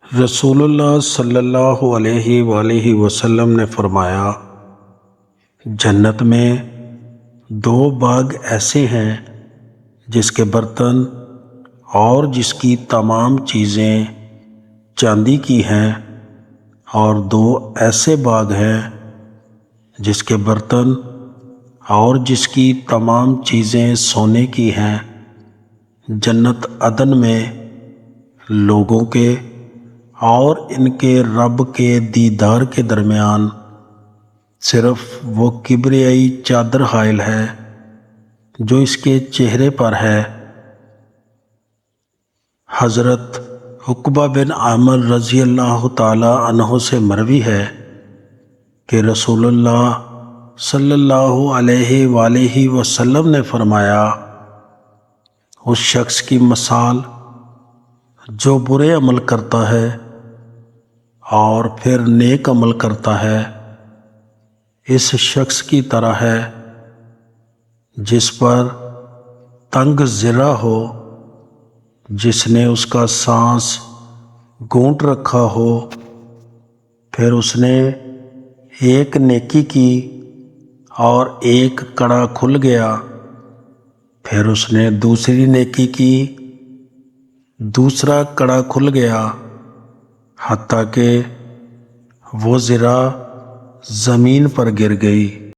رسول اللہ صلی اللہ علیہ وآلہ وسلم نے فرمایا، جنت میں دو باغ ایسے ہیں جس کے برتن اور جس کی تمام چیزیں چاندی کی ہیں، اور دو ایسے باغ ہیں جس کے برتن اور جس کی تمام چیزیں سونے کی ہیں۔ جنت عدن میں لوگوں کے اور ان کے رب کے دیدار کے درمیان صرف وہ کبریائی چادر حائل ہے جو اس کے چہرے پر ہے۔ حضرت عقبہ بن عامر رضی اللہ تعالی عنہ سے مروی ہے کہ رسول اللہ صلی اللہ علیہ وآلہ وسلم نے فرمایا، اس شخص کی مثال جو برے عمل کرتا ہے اور پھر نیک عمل کرتا ہے، اس شخص کی طرح ہے جس پر تنگ ذرا ہو، جس نے اس کا سانس گونٹ رکھا ہو، پھر اس نے ایک نیکی کی اور ایک کڑا کھل گیا، پھر اس نے دوسری نیکی کی، دوسرا کڑا کھل گیا، حتیٰ کہ وہ ذرا زمین پر گر گئی۔